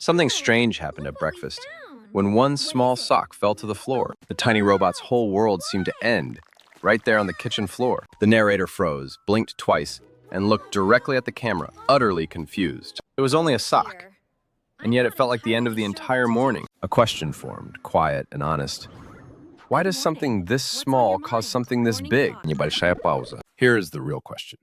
Something strange happened at breakfast. When one small sock fell to the floor, the tiny robot's whole world seemed to end, right there on the kitchen floor. The narrator froze, blinked twice, and looked directly at the camera, utterly confused. It was only a sock, and yet it felt like the end of the entire morning. A question formed, quiet and honest. Why does something this small cause something this big? Небольшая пауза. Here is the real question.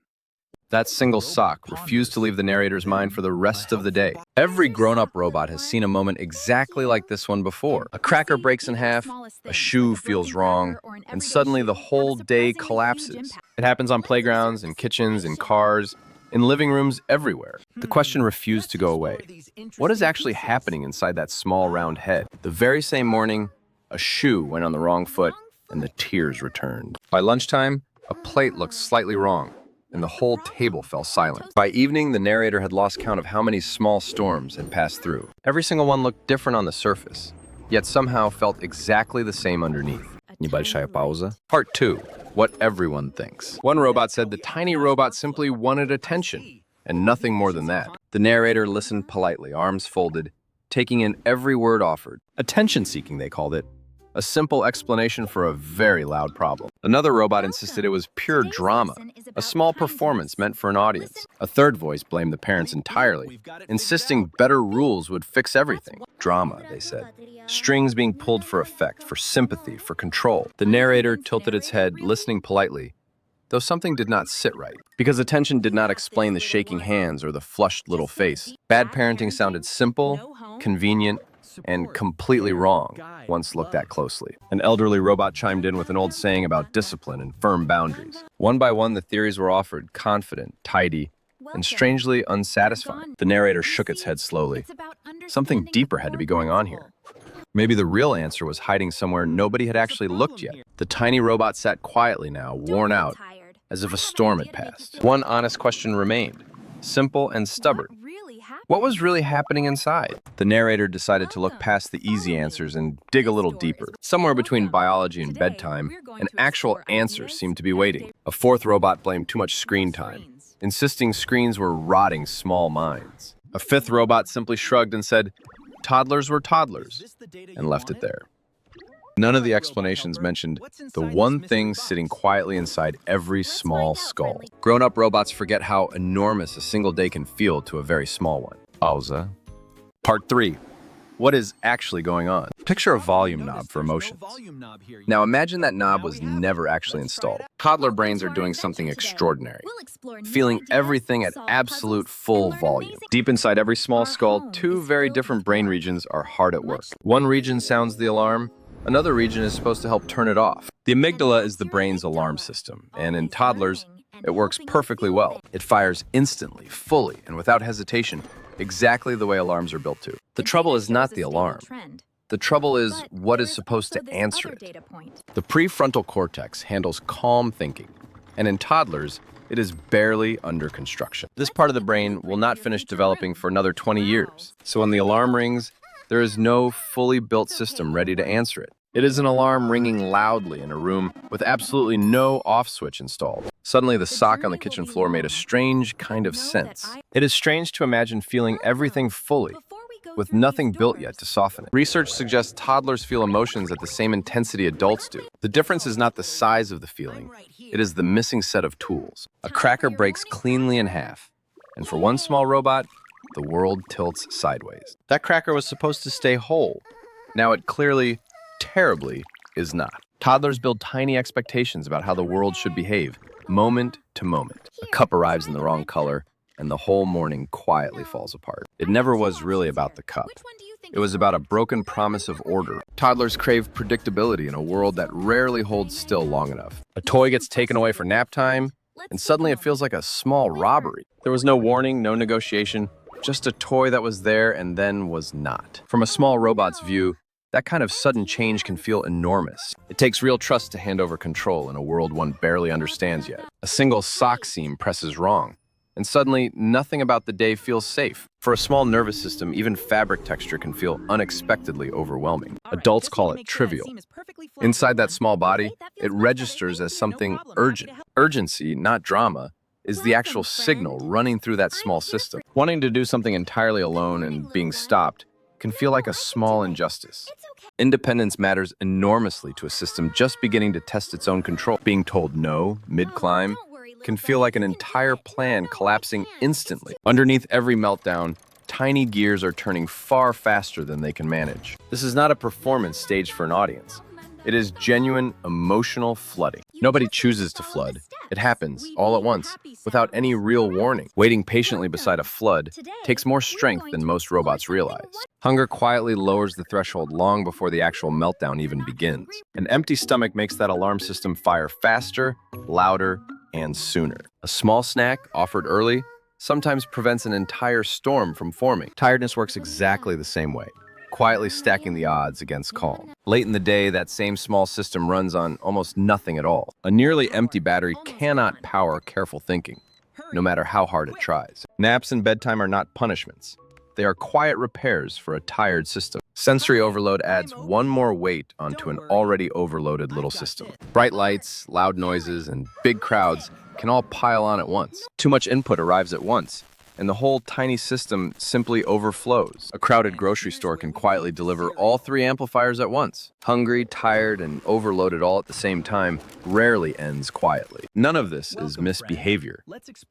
That single sock refused to leave the narrator's mind for the rest of the day. Every grown-up robot has seen a moment exactly like this one before. A cracker breaks in half, a shoe feels wrong, and suddenly the whole day collapses. It happens on playgrounds, in kitchens, in cars, in living rooms, everywhere. The question refused to go away. What is actually happening inside that small round head? The very same morning, a shoe went on the wrong foot, and the tears returned. By lunchtime, a plate looked slightly wrong, and the whole table fell silent. By evening, the narrator had lost count of how many small storms had passed through. Every single one looked different on the surface, yet somehow felt exactly the same underneath. Небольшая пауза. Part 2. What everyone thinks. One robot said the tiny robot simply wanted attention, and nothing more than that. The narrator listened politely, arms folded, taking in every word offered. Attention-seeking, they called it. A simple explanation for a very loud problem. Another robot insisted it was pure drama, a small performance meant for an audience. A third voice blamed the parents entirely, insisting better rules would fix everything. Drama, they said. Strings being pulled for effect, for sympathy, for control. The narrator tilted its head, listening politely, though something did not sit right, because attention did not explain the shaking hands or the flushed little face. Bad parenting sounded simple, convenient, and completely wrong once looked at closely. An elderly robot chimed in with an old saying about discipline and firm boundaries. One by one, the theories were offered, confident, tidy, and strangely unsatisfying. The narrator shook its head slowly. Something deeper had to be going on here. Maybe the real answer was hiding somewhere nobody had actually looked yet. The tiny robot sat quietly now, worn out, as if a storm had passed. One honest question remained, simple and stubborn. What was really happening inside? The narrator decided to look past the easy answers and dig a little deeper. Somewhere between biology and bedtime, an actual answer seemed to be waiting. A fourth robot blamed too much screen time, insisting screens were rotting small minds. A fifth robot simply shrugged and said, "Toddlers were toddlers," and left it there. None of the explanations mentioned the one thing sitting quietly inside every small skull. Grown-up robots forget how enormous a single day can feel to a very small one. Pausa. Part 3. What is actually going on? Picture a volume knob for emotions. Now imagine that knob was never actually installed. Toddler brains are doing something extraordinary, feeling everything at absolute full volume. Deep inside every small skull, two very different brain regions are hard at work. One region sounds the alarm, another region is supposed to help turn it off. The amygdala is the brain's alarm system, and in toddlers, it works perfectly well. It fires instantly, fully, and without hesitation, exactly the way alarms are built to. The trouble is not the alarm. The trouble is what is supposed to answer it. The prefrontal cortex handles calm thinking, and in toddlers, it is barely under construction. This part of the brain will not finish developing for another 20 years. So when the alarm rings, there is no fully built system ready to answer it. It is an alarm ringing loudly in a room with absolutely no off switch installed. Suddenly, the sock on the kitchen floor made a strange kind of sense. It is strange to imagine feeling everything fully, with nothing built yet to soften it. Research suggests toddlers feel emotions at the same intensity adults do. The difference is not the size of the feeling, it is the missing set of tools. A cracker breaks cleanly in half, and for one small robot, the world tilts sideways. That cracker was supposed to stay whole. Now it clearly, terribly, is not. Toddlers build tiny expectations about how the world should behave, moment to moment. A cup arrives in the wrong color, and the whole morning quietly falls apart. It never was really about the cup. It was about a broken promise of order. Toddlers crave predictability in a world that rarely holds still long enough. A toy gets taken away for nap time, and suddenly it feels like a small robbery. There was no warning, no negotiation, just a toy that was there and then was not. From a small robot's view, that kind of sudden change can feel enormous. It takes real trust to hand over control in a world one barely understands yet. A single sock seam presses wrong, and suddenly nothing about the day feels safe. For a small nervous system, even fabric texture can feel unexpectedly overwhelming. Adults call it trivial. Inside that small body, it registers as something urgent. Urgency, not drama, is the actual signal running through that small system. Wanting to do something entirely alone and being stopped can feel like a small injustice. Independence matters enormously to a system just beginning to test its own control. Being told no mid-climb can feel like an entire plan collapsing instantly. Underneath every meltdown, tiny gears are turning far faster than they can manage. This is not a performance staged for an audience. It is genuine emotional flooding. Nobody chooses to flood. It happens all at once, without any real warning. Waiting patiently beside a flood takes more strength than most robots realize. Hunger quietly lowers the threshold long before the actual meltdown even begins. An empty stomach makes that alarm system fire faster, louder, and sooner. A small snack offered early sometimes prevents an entire storm from forming. Tiredness works exactly the same way, quietly stacking the odds against calm. Late in the day, that same small system runs on almost nothing at all. A nearly empty battery cannot power careful thinking, no matter how hard it tries. Naps and bedtime are not punishments. They are quiet repairs for a tired system. Sensory overload adds one more weight onto an already overloaded little system. Bright lights, loud noises, and big crowds can all pile on at once. Too much input arrives at once, and the whole tiny system simply overflows. A crowded grocery store can quietly deliver all three amplifiers at once. Hungry, tired, and overloaded all at the same time rarely ends quietly. None of this is misbehavior.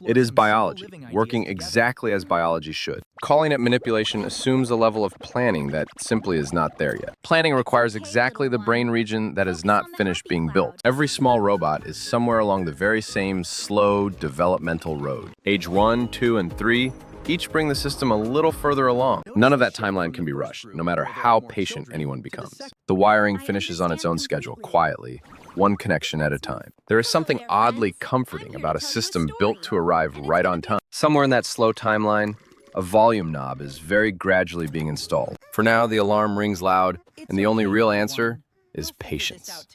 It is biology, working exactly as biology should. Calling it manipulation assumes a level of planning that simply is not there yet. Planning requires exactly the brain region that is not finished being built. Every small robot is somewhere along the very same slow developmental road. Age 1, 2, and 3 each bring the system a little further along. None of that timeline can be rushed, no matter how patient anyone becomes. The wiring finishes on its own schedule, quietly, one connection at a time. There is something oddly comforting about a system built to arrive right on time. Somewhere in that slow timeline, a volume knob is very gradually being installed. For now, the alarm rings loud, and the only real answer is patience.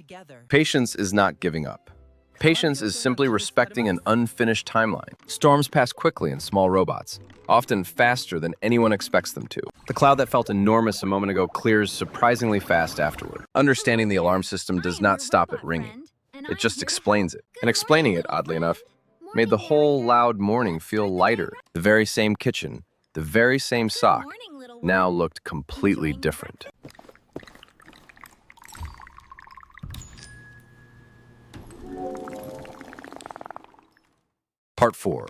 Patience is not giving up. Patience is simply respecting an unfinished timeline. Storms pass quickly in small robots, often faster than anyone expects them to. The cloud that felt enormous a moment ago clears surprisingly fast afterward. Understanding the alarm system does not stop it ringing. It just explains it. And explaining it, oddly enough, made the whole loud morning feel lighter. The very same kitchen, the very same sock, now looked completely different. Part 4.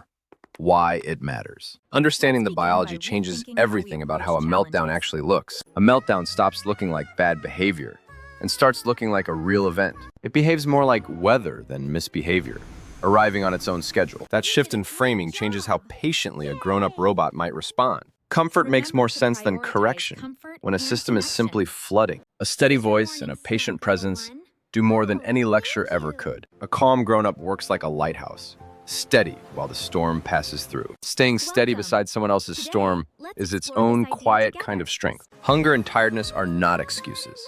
Why it matters. Understanding the biology changes everything about how a meltdown actually looks. A meltdown stops looking like bad behavior and starts looking like a real event. It behaves more like weather than misbehavior, arriving on its own schedule. That shift in framing changes how patiently a grown-up robot might respond. Comfort makes more sense than correction when a system is simply flooding. A steady voice and a patient presence do more than any lecture ever could. A calm grown-up works like a lighthouse, steady while the storm passes through. Staying steady beside someone else's storm is its own quiet kind of strength. Hunger and tiredness are not excuses.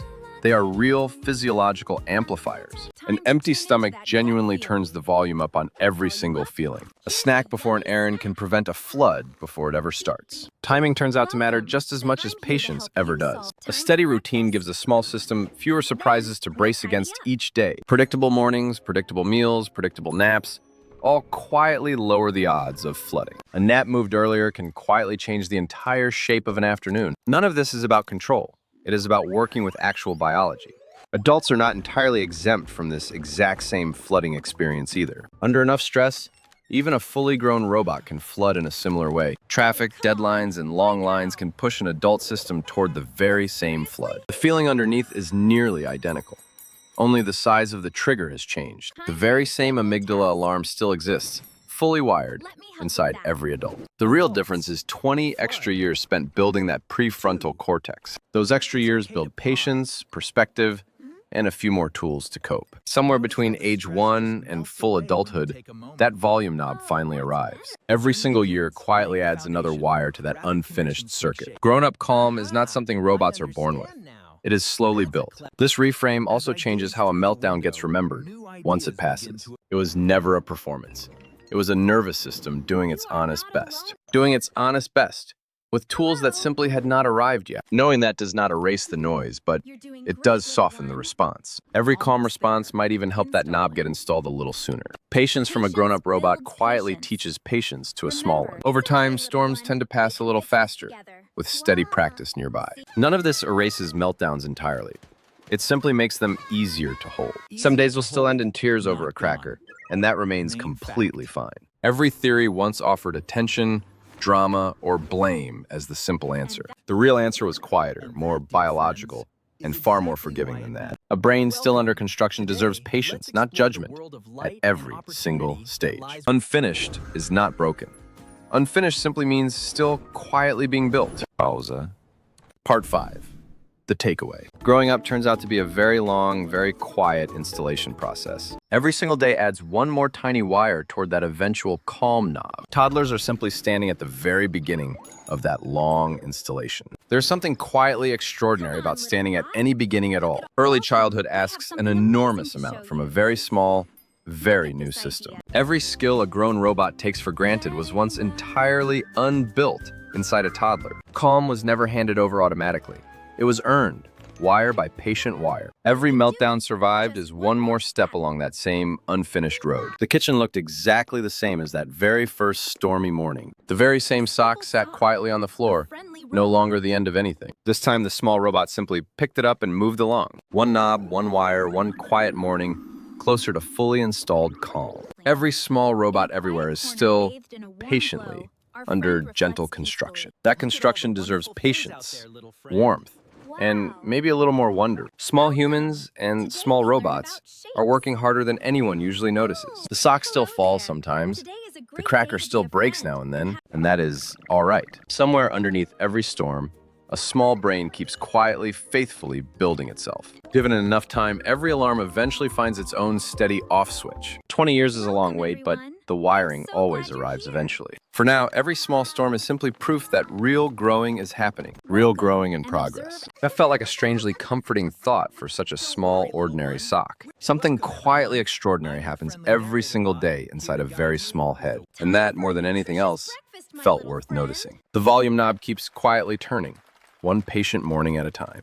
They are real physiological amplifiers. An empty stomach genuinely turns the volume up on every single feeling. A snack before an errand can prevent a flood before it ever starts. Timing turns out to matter just as much as patience ever does. A steady routine gives a small system fewer surprises to brace against each day. Predictable mornings, predictable meals, predictable naps, all quietly lower the odds of flooding. A nap moved earlier can quietly change the entire shape of an afternoon. None of this is about control. It is about working with actual biology. Adults are not entirely exempt from this exact same flooding experience either. Under enough stress, even a fully grown robot can flood in a similar way. Traffic, deadlines, and long lines can push an adult system toward the very same flood. The feeling underneath is nearly identical. Only the size of the trigger has changed. The very same amygdala alarm still exists, fully wired, inside every adult. The real difference is 20 extra years spent building that prefrontal cortex. Those extra years build patience, perspective, and a few more tools to cope. Somewhere between age 1 and full adulthood, that volume knob finally arrives. Every single year quietly adds another wire to that unfinished circuit. Grown-up calm is not something robots are born with. It is slowly built. This reframe also changes how a meltdown gets remembered once it passes. It was never a performance. It was a nervous system doing its honest best. Doing its honest best, with tools that simply had not arrived yet. Knowing that does not erase the noise, but it does soften the response. Every calm response might even help that knob get installed a little sooner. Patience from a grown-up robot quietly teaches patience to a small one. Over time, storms tend to pass a little faster. with steady practice nearby. None of this erases meltdowns entirely. It simply makes them easier to hold. Some days will still end in tears over a cracker, and that remains completely fine. Every theory once offered attention, drama, or blame as the simple answer. The real answer was quieter, more biological, and far more forgiving than that. A brain still under construction deserves patience, not judgment, at every single stage. Unfinished is not broken. Unfinished simply means still quietly being built. Pausa. Part 5. The takeaway. Growing up turns out to be a very long, very quiet installation process. Every single day adds one more tiny wire toward that eventual calm knob. Toddlers are simply standing at the very beginning of that long installation. There's something quietly extraordinary about standing at any beginning at all. Early childhood asks an enormous amount from a very small, very new system. Every skill a grown robot takes for granted was once entirely unbuilt inside a toddler. Calm was never handed over automatically. It was earned, wire by patient wire. Every meltdown survived is one more step along that same unfinished road. The kitchen looked exactly the same as that very first stormy morning. The very same sock sat quietly on the floor, no longer the end of anything. This time the small robot simply picked it up and moved along. One knob, one wire, one quiet morning, closer to fully installed calm. Every small robot everywhere is still patiently under gentle construction. That construction deserves patience, warmth, and maybe a little more wonder. Small humans and small robots are working harder than anyone usually notices. The sock still falls sometimes, the cracker still breaks now and then, and that is all right. Somewhere underneath every storm, a small brain keeps quietly, faithfully building itself. Given it enough time, every alarm eventually finds its own steady off switch. 20 years is a long wait, but the wiring always arrives eventually. For now, every small storm is simply proof that real growing is happening, real growing in progress. That felt like a strangely comforting thought for such a small, ordinary sock. Something quietly extraordinary happens every single day inside a very small head, and that, more than anything else, felt worth noticing. The volume knob keeps quietly turning, one patient morning at a time.